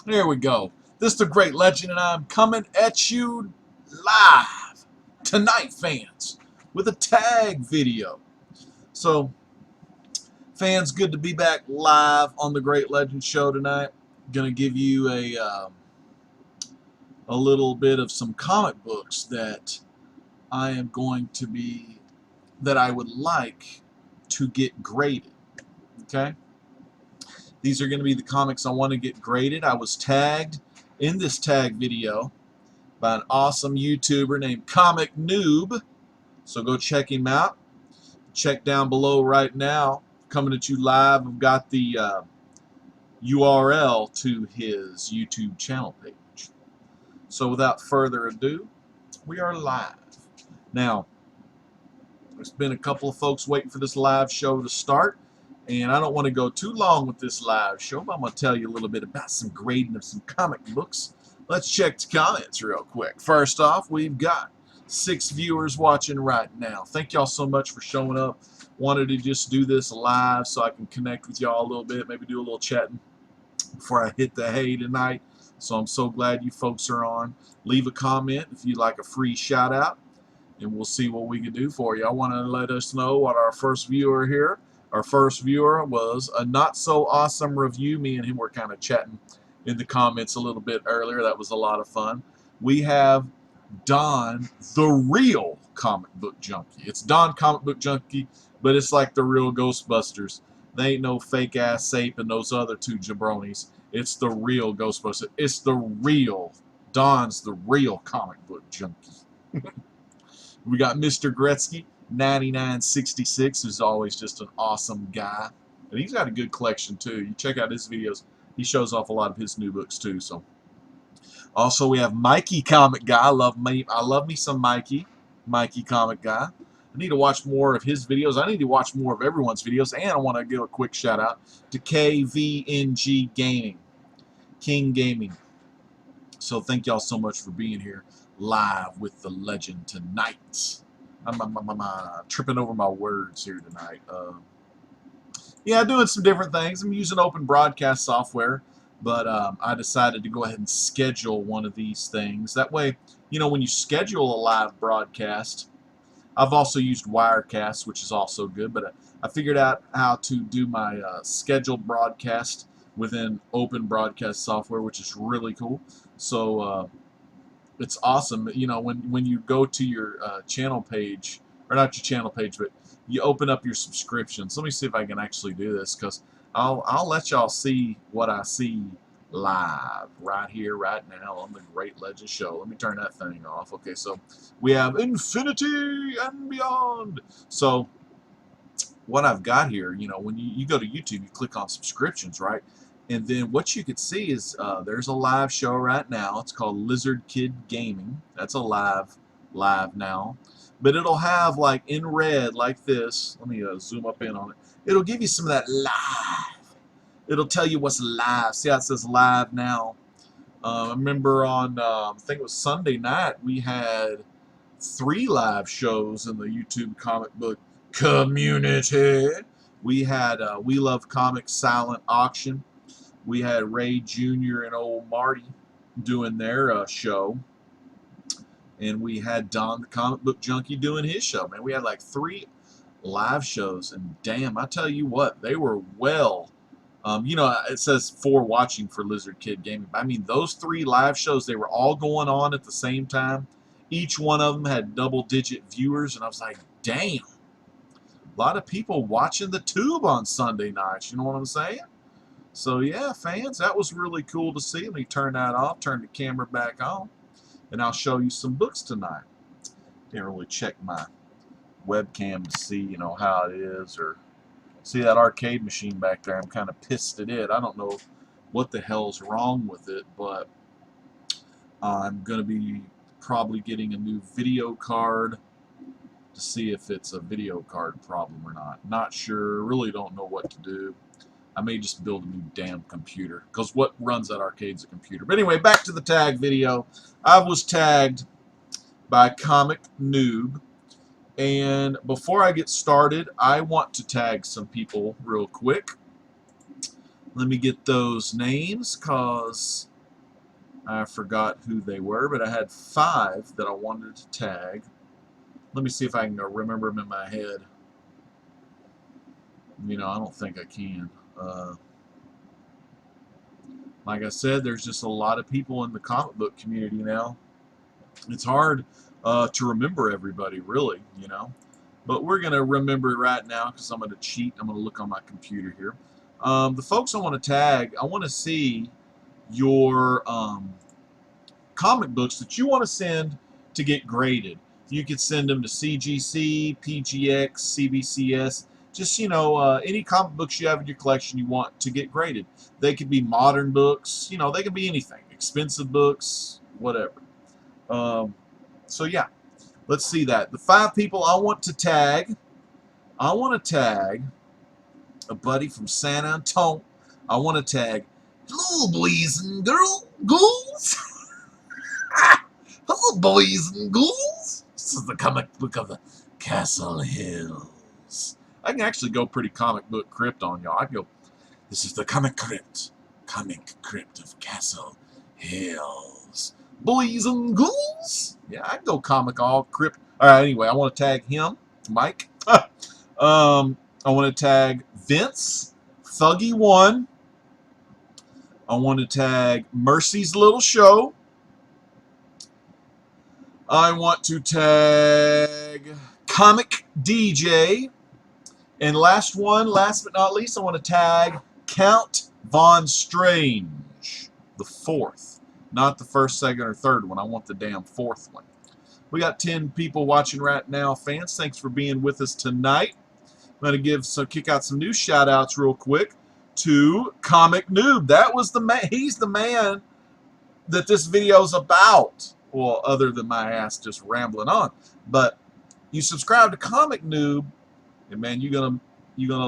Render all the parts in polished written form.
There we go. This is the Great Legend, and I'm coming at you live tonight, fans, with a tag video. So, fans, good to be back live on the Great Legend Show tonight. Gonna give you a little bit of some comic books that I am going to be that I would like to get graded. Okay, these are going to be the comics I want to get graded. I was tagged in this tag video by an awesome YouTuber named Comic Noob. So go check him out. Check down below right now. Coming at you live. I've got the URL to his YouTube channel page. So without further ado, we are live. Now, there's been a couple of folks waiting for this live show to start. And I don't want to go too long with this live show, but I'm going to tell you a little bit about some grading of some comic books. Let's check the comments real quick. First off, we've got 6 viewers watching right now. Thank y'all so much for showing up. Wanted to just do this live so I can connect with y'all a little bit, maybe do a little chatting before I hit the hay tonight. So I'm so glad you folks are on. Leave a comment if you'd like a free shout out, and we'll see what we can do for you. I want to let us know what our first viewer here. Our first viewer was a not so awesome review. Me and him were kind of chatting in the comments a little bit earlier. That was a lot of fun. We have Don, the real comic book junkie. It's Don Comic Book Junkie, but it's like the real Ghostbusters. They ain't no fake ass Sape and those other two jabronis. It's the real Ghostbusters. It's the real. Don's the real comic book junkie. We got Mr. Gretzky, 9966, who's always just an awesome guy. And he's got a good collection, too. You check out his videos. He shows off a lot of his new books, too. So, also, we have Mikey Comic Guy. I love me some Mikey. Mikey Comic Guy. I need to watch more of his videos. I need to watch more of everyone's videos. And I want to give a quick shout-out to KVNG Gaming. King Gaming. So thank y'all so much for being here live with the legend tonight. I'm tripping over my words here tonight. Yeah, doing some different things. I'm using open broadcast software, but I decided to go ahead and schedule one of these things. That way, you know, when you schedule a live broadcast, I've also used Wirecast, which is also good, but I figured out how to do my scheduled broadcast within open broadcast software, which is really cool. So it's awesome. You know, when you go to your channel page, or not your channel page, but you open up your subscriptions. Let me see if I can actually do this, because I'll let y'all see what I see live right here, right now on the Great Legend Show. Let me turn that thing off. Okay, so we have Infinity and Beyond. So what I've got here, you know, when you go to YouTube, you click on subscriptions, right? And then what you could see is there's a live show right now. It's called Lizard Kid Gaming. That's a live now. But it'll have, like, in red, like this. Let me zoom up in on it. It'll give you some of that live. It'll tell you what's live. See how it says live now? I remember on, I think it was Sunday night, we had 3 live shows in the YouTube comic book community. We had We Love Comics Silent Auction. We had Ray Jr. and old Marty doing their show. And we had Don the Comic Book Junkie doing his show. Man, we had like 3 live shows. And damn, I tell you what, they were well. You know, it says for watching for Lizard Kid Gaming. I mean, those 3 live shows, they were all going on at the same time. Each one of them had double-digit viewers. And I was like, damn. A lot of people watching the tube on Sunday nights. You know what I'm saying? So yeah, fans, that was really cool to see. Let me turn that off, turn the camera back on, and I'll show you some books tonight. Didn't really check my webcam to see, you know, how it is, or see that arcade machine back there. I'm kind of pissed at it. I don't know what the hell's wrong with it, but I'm going to be probably getting a new video card to see if it's a video card problem or not. Not sure. Really don't know what to do. I may just build a new damn computer, because what runs that arcade's a computer. But anyway, back to the tag video. I was tagged by Comic Noob, and before I get started, I want to tag some people real quick. Let me get those names, because I forgot who they were, but I had 5 that I wanted to tag. Let me see if I can remember them in my head. You know, I don't think I can. Like I said, there's just a lot of people in the comic book community now. It's hard to remember everybody, really, you know. But we're going to remember it right now because I'm going to cheat. I'm going to look on my computer here. The folks I want to tag, I want to see your comic books that you want to send to get graded. You could send them to CGC, PGX, CBCS, just, you know, any comic books you have in your collection you want to get graded. They could be modern books, you know, they could be anything, expensive books, whatever. So yeah, let's see that. The 5 people I want to tag a buddy from San Antonio. I want to tag, hello boys and ghouls. Hello boys and ghouls. This is the comic book of the Castle Hills. I can actually go pretty comic book crypt on y'all. I can go, this is the comic crypt of Castle Hills. Boys and ghouls. Yeah, I can go comic all crypt. All right, anyway, I want to tag him, Mike. I want to tag Vince, Thuggy1. I want to tag Mercy's Little Show. I want to tag Comic DJ. And last but not least, I want to tag Count Von Strange, the 4th. Not the 1st, 2nd, or 3rd one. I want the damn 4th one. We got 10 people watching right now, fans. Thanks for being with us tonight. I'm going to kick out some new shout-outs real quick to Comic Noob. That was the man. He's the man that this video is about. Well, other than my ass just rambling on. But you subscribe to Comic Noob, and man, you're gonna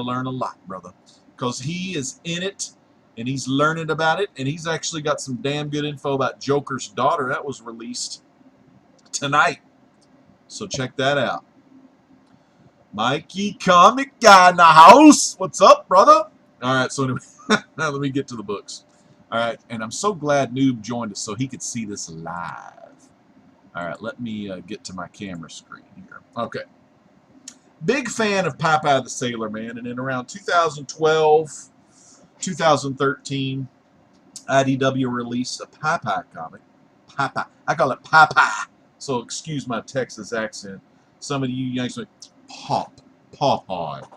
learn a lot, brother, because he is in it and he's learning about it, and he's actually got some damn good info about Joker's daughter that was released tonight. So check that out. Mikey, comic guy in the house. What's up, brother? All right, so anyway, now let me get to the books. All right, and I'm so glad Noob joined us so he could see this live. All right, let me get to my camera screen here. Okay. Big fan of Popeye the Sailor Man, and in around 2012, 2013, IDW released a Popeye comic. Popeye. I call it Popeye. So excuse my Texas accent. Some of you Yankees like, Popeye.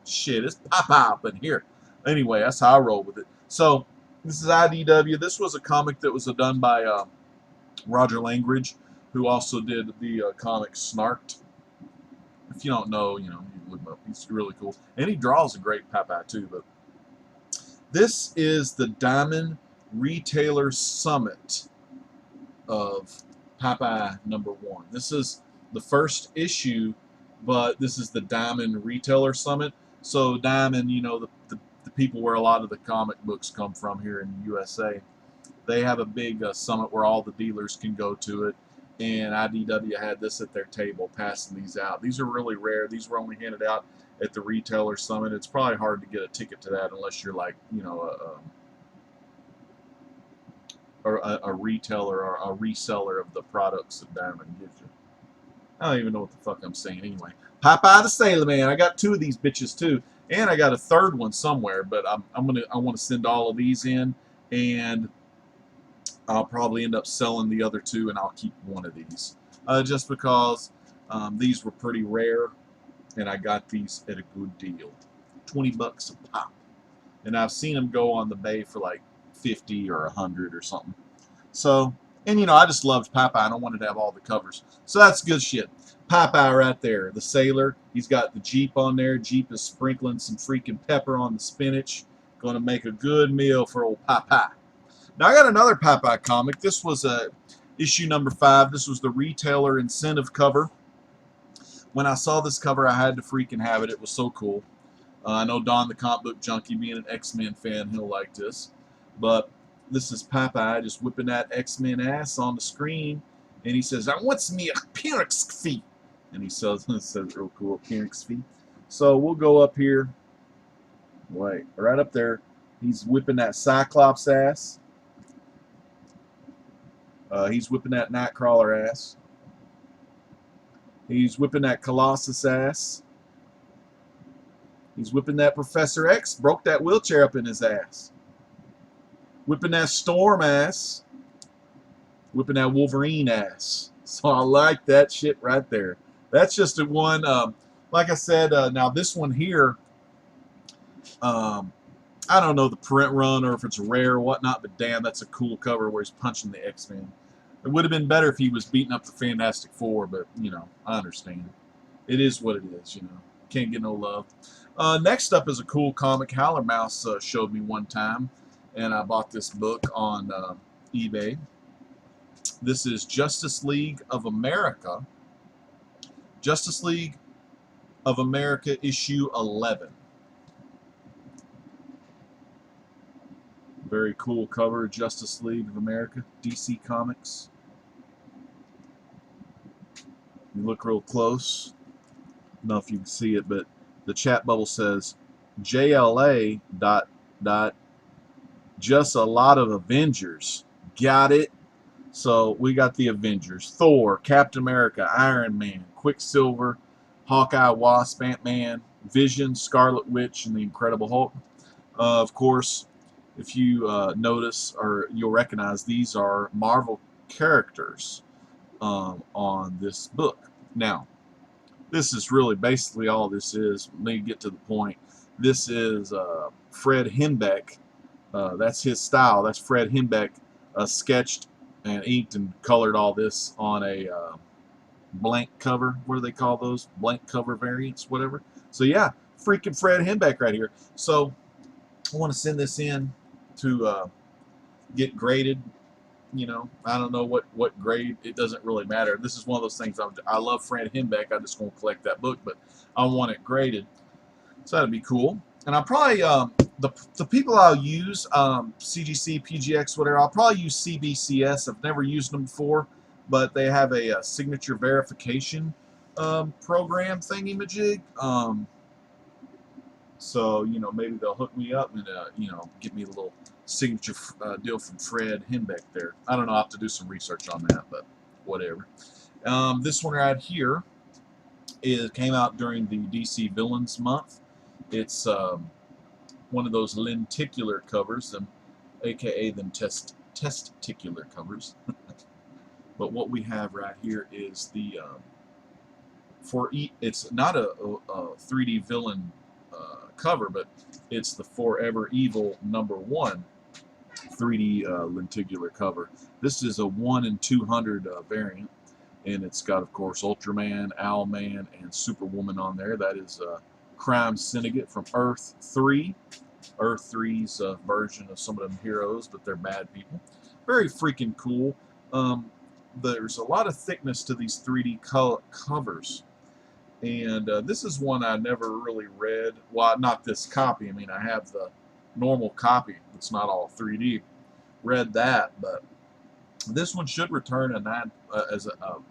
Shit, it's Popeye up in here. Anyway, that's how I roll with it. So, this is IDW. This was a comic that was done by Roger Langridge, who also did the comic Snarked. If you don't know, you know, you can look him up. He's really cool. And he draws a great Popeye, too. But this is the Diamond Retailer Summit of Popeye #1. This is the first issue, but this is the Diamond Retailer Summit. So Diamond, you know, the people where a lot of the comic books come from here in the USA, they have a big summit where all the dealers can go to it. And IDW had this at their table, passing these out. These are really rare. These were only handed out at the Retailer Summit. It's probably hard to get a ticket to that unless you're like, you know, a retailer or a reseller of the products that Diamond gives you. I don't even know what the fuck I'm saying anyway. Popeye the Sailor Man. I got 2 of these bitches too, and I got a 3rd one somewhere. But I want to send all of these in, and I'll probably end up selling the other 2, and I'll keep one of these, just because these were pretty rare, and I got these at a good deal, $20 a pop, and I've seen them go on the Bay for like 50 or 100 or something. So, and you know, I just loved Popeye. I don't wanted to have all the covers, so that's good shit. Popeye right there, the sailor. He's got the Jeep on there. Jeep is sprinkling some freaking pepper on the spinach. Going to make a good meal for old Popeye. Now I got another Popeye comic. This was issue #5. This was the retailer incentive cover. When I saw this cover, I had to freaking have it. It was so cool. I know Don the comic book junkie, being an X-Men fan, he'll like this. But this is Popeye just whipping that X-Men ass on the screen, and he says, "I wants me a Pyrrhix fee," and he says real cool, Pyrrhix fee. So we'll go up here. Wait, right up there. He's whipping that Cyclops ass. He's whipping that Nightcrawler ass. He's whipping that Colossus ass. He's whipping that Professor X. Broke that wheelchair up in his ass. Whipping that Storm ass. Whipping that Wolverine ass. So I like that shit right there. That's just a one. Like I said, now this one here, I don't know the print run or if it's rare or whatnot, but damn, that's a cool cover where he's punching the X-Men. It would have been better if he was beating up the Fantastic Four, but, you know, I understand. It is what it is, you know. Can't get no love. Next up is a cool comic Howler Mouse showed me one time, and I bought this book on eBay. This is Justice League of America. Justice League of America issue 11. Very cool cover, Justice League of America, DC Comics. You look real close. I don't know if you can see it, but the chat bubble says JLA ... just a lot of Avengers. Got it? So we got the Avengers. Thor, Captain America, Iron Man, Quicksilver, Hawkeye, Wasp, Ant-Man, Vision, Scarlet Witch, and the Incredible Hulk. Of course, if you notice or you'll recognize, these are Marvel characters on this book. Now, this is really basically all this is. Let me get to the point. This is Fred Hembeck. That's his style. That's Fred Hembeck sketched and inked and colored all this on a blank cover. What do they call those? Blank cover variants, whatever. So yeah, freaking Fred Hembeck right here. So I want to send this in to get graded. You know, I don't know what grade. It doesn't really matter. This is one of those things. I love Fred Hembeck. I just want to collect that book, but I want it graded. So that'd be cool. And I'll probably the people I'll use, CGC, PGX, whatever. I'll probably use CBCS. I've never used them before, but they have a signature verification program thingy-majig. So, you know, maybe they'll hook me up and, you know, give me a little signature deal from Fred Hembeck there. I don't know. I'll have to do some research on that, but whatever. This one right here came out during the DC Villains Month. It's one of those lenticular covers, aka them testicular covers. But what we have right here is the it's not a 3D villain cover, but it's the Forever Evil #1 3D lenticular cover. This is a 1 in 200 variant, and it's got, of course, Ultraman, Owlman, and Superwoman on there. That is Crime Syndicate from Earth 3. Earth 3's version of some of them heroes, but they're bad people. Very freaking cool. There's a lot of thickness to these 3D covers. And this is one I never really read. Well, not this copy. I mean, I have the normal copy. It's not all 3D. Read that, but this one should return a 9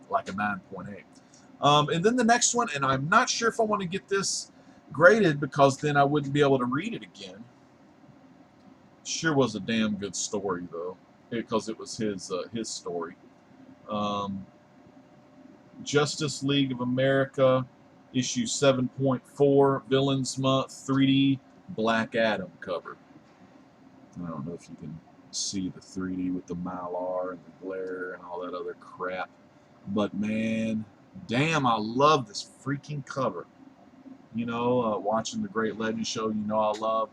like a 9.8. And then the next one, and I'm not sure if I want to get this graded because then I wouldn't be able to read it again. Sure was a damn good story though, because it was his story. Justice League of America, issue 7.4, Villains Month, 3D Black Adam cover. I don't know if you can see the 3D with the Mylar and the glare and all that other crap, but man, damn, I love this freaking cover. You know, watching the Great Legend Show, you know I love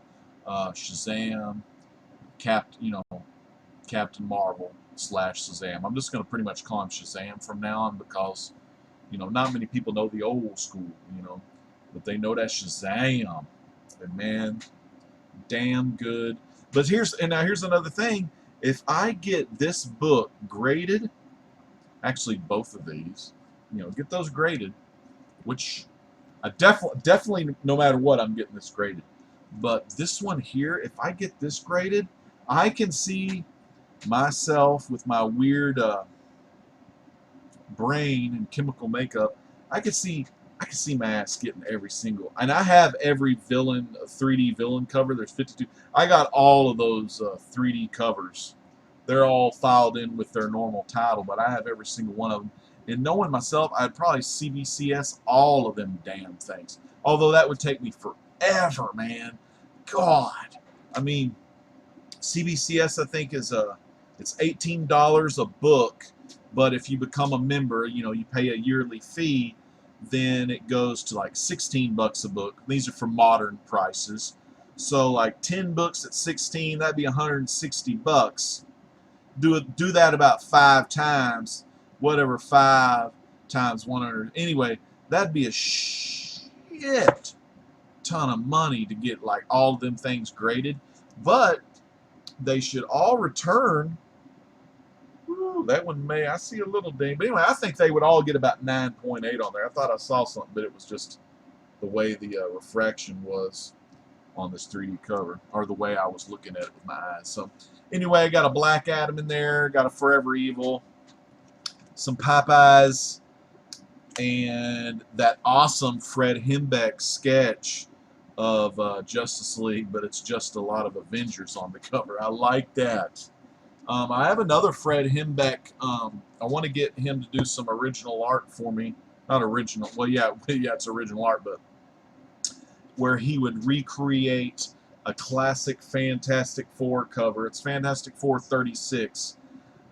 Shazam, Captain Marvel / Shazam. I'm just going to pretty much call him Shazam from now on because, you know, not many people know the old school, you know, but they know that Shazam. And man, damn good. But here's another thing. If I get this book graded, actually both of these, you know, get those graded, which I definitely no matter what, I'm getting this graded. But this one here, if I get this graded, I can see myself with my weird brain and chemical makeup. I I can see my ass getting every single, and I have every villain 3D villain cover. There's 52. I got all of those 3D covers. They're all filed in with their normal title, but I have every single one of them. And knowing myself, I'd probably CBCS all of them damn things. Although that would take me forever, man. God, I mean, CBCS I think is it's $18 a book, but if you become a member, you know, you pay a yearly fee, then it goes to like 16 bucks a book. These are for modern prices. So like 10 books at 16, that'd be 160 bucks. Do that about 5 times, whatever 5 times 100. Anyway, that'd be a shit ton of money to get like all of them things graded, but they should all return. Ooh, that one may, I see a little ding, but anyway, I think they would all get about 9.8 on there. I thought I saw something, but it was just the way the refraction was on this 3D cover, or the way I was looking at it with my eyes. So anyway, I got a Black Adam in there, got a Forever Evil, some Popeyes, and that awesome Fred Hembeck sketch of Justice League, but it's just a lot of Avengers on the cover. I like that. I have another Fred Hembeck. I want to get him to do some original art for me. Not original. Well, yeah, it's original art, but where he would recreate a classic Fantastic Four cover. It's Fantastic Four 36,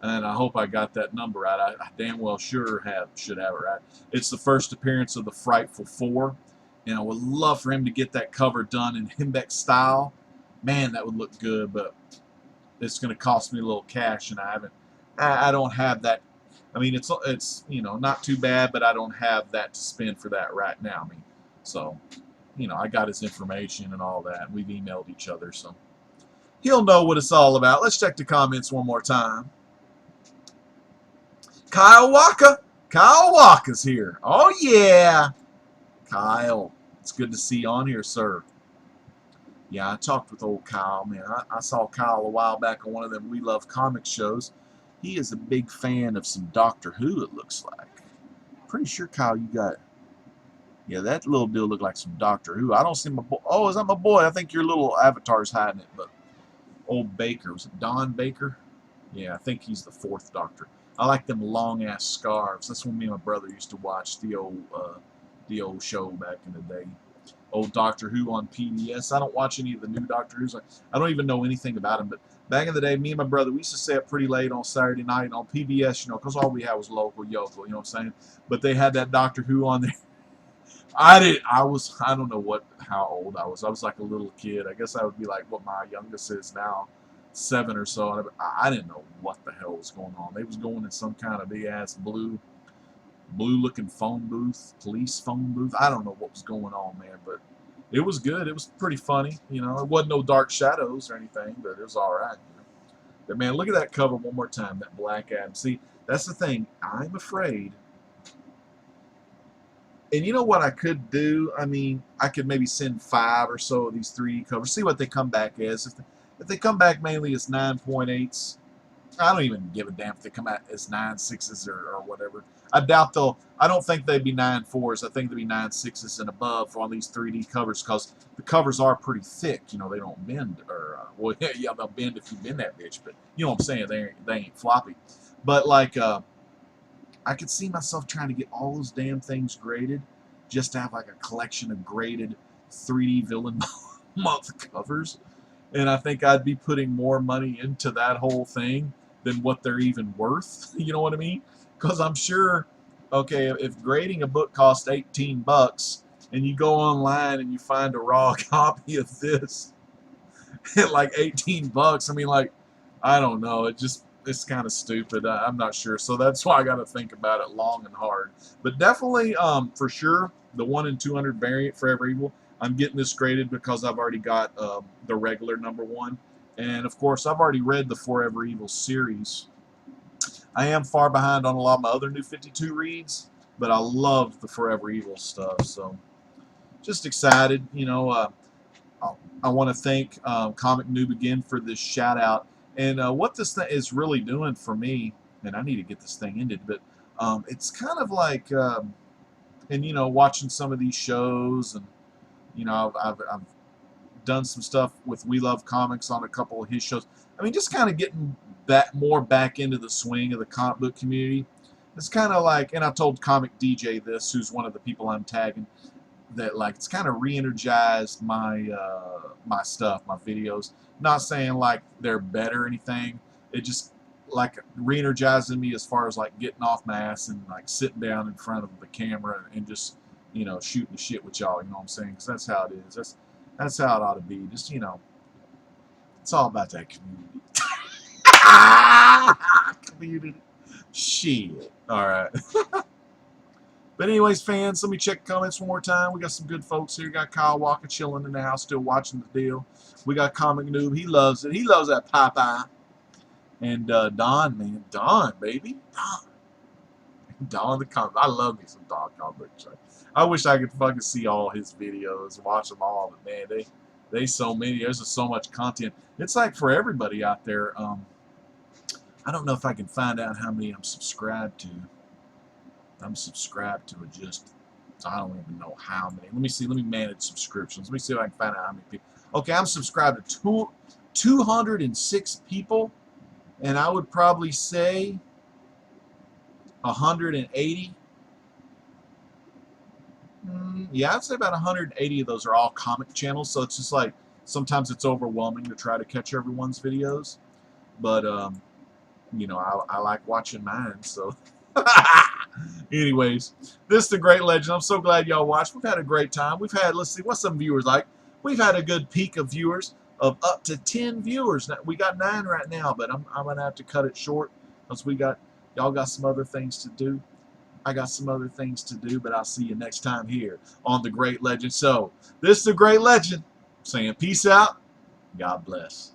and I hope I got that number right. I damn well should have it right. It's the first appearance of the Frightful Four, and I would love for him to get that cover done in Hembeck style. Man, that would look good, but it's going to cost me a little cash, and I don't have that. I mean, it's you know, not too bad, but I don't have that to spend for that right now. I mean, so you know, I got his information and all that. We've emailed each other, so he'll know what it's all about. Let's check the comments one more time. Kyle Walker's here. Oh yeah, Kyle, it's good to see you on here, sir. Yeah, I talked with old Kyle, man. I saw Kyle a while back on one of them We Love Comics shows. He is a big fan of some Doctor Who, it looks like. Pretty sure, Kyle, you got... Yeah, that little deal looked like some Doctor Who. I don't see my boy. Oh, is that my boy? I think your little avatar's hiding it, but... Old Baker. Was it Don Baker? Yeah, I think he's the 4th Doctor. I like them long-ass scarves. That's when me and my brother used to watch the old show back in the day. Old Doctor Who on PBS. I don't watch any of the new Doctor Who's. I don't even know anything about them. But back in the day, me and my brother, we used to stay up pretty late on Saturday night on PBS, you know, because all we had was local yokel, you know what I'm saying? But they had that Doctor Who on there. I don't know how old I was. I was like a little kid. I guess I would be like what my youngest is now, 7 or so. I didn't know what the hell was going on. They was going in some kind of big-ass blue-looking phone booth, police phone booth. I don't know what was going on, man, but it was good. It was pretty funny, you know. It wasn't no Dark Shadows or anything, but it was all right. You know? But man, look at that cover one more time, that Black Adam. See, that's the thing. I'm afraid. And you know what I could do? I mean, I could maybe send 5 or so of these 3D covers, see what they come back as. If they come back mainly as 9.8s, I don't even give a damn if they come out as 9.6s or whatever. I don't think they'd be 9.4s. I think they'd be 9.6s and above on these 3D covers, because the covers are pretty thick. You know, they don't bend, or well, yeah, they'll bend if you bend that bitch, but you know what I'm saying? They ain't floppy. But like, I could see myself trying to get all those damn things graded, just to have like a collection of graded 3D Villain Month covers. And I think I'd be putting more money into that whole thing than what they're even worth. You know what I mean? Because I'm sure, okay, if grading a book costs 18 bucks and you go online and you find a raw copy of this at like 18 bucks, I mean, like, I don't know. It's kind of stupid. I'm not sure. So that's why I got to think about it long and hard. But definitely, for sure, the 1 in 200 variant Forever Evil, I'm getting this graded because I've already got the regular #1. And, of course, I've already read the Forever Evil series. I am far behind on a lot of my other New 52 reads, but I love the Forever Evil stuff. So, just excited. You know, I want to thank Comic Noob again for this shout-out. And what this thing is really doing for me, and I need to get this thing ended, but it's kind of like... and you know, watching some of these shows, and you know, I've done some stuff with We Love Comics on a couple of his shows. I mean, just kind of getting more back into the swing of the comic book community. It's kind of like, and I told Comic DJ this, who's one of the people I'm tagging, that like it's kind of re-energized my my stuff, my videos. Not saying like they're better or anything. It just like re-energizing me as far as like getting off my ass and like sitting down in front of the camera and just, you know, shooting the shit with y'all. You know what I'm saying? Because that's how it is. That's how it ought to be. Just, you know, it's all about that community. Community. Shit. All right. But anyways, fans, let me check the comments one more time. We got some good folks here. We got Kyle Walker chilling in the house, still watching the deal. We got Comic Noob. He loves it. He loves that Popeye. And Don, man. Don, baby. Don. Don the comic. I love me some Don comic. I wish I could fucking see all his videos and watch them all. But man, they so many. There's just so much content. It's like for everybody out there. I don't know if I can find out how many I'm subscribed to. I'm subscribed to it just, I don't even know how many. Let me see. Let me manage subscriptions. Let me see if I can find out how many people. Okay, I'm subscribed to 206 people, and I would probably say 180. Yeah, I'd say about 180 of those are all comic channels. So it's just like sometimes it's overwhelming to try to catch everyone's videos, but you know, I like watching mine. So. Anyways, this is the Great Legend. I'm so glad y'all watched. We've had a great time. We've had, let's see, what's some viewers like? We've had a good peak of viewers of up to 10 viewers. Now, we got 9 right now, but I'm going to have to cut it short because y'all got some other things to do. I got some other things to do, but I'll see you next time here on the Great Legend. So, this is the Great Legend saying peace out. God bless.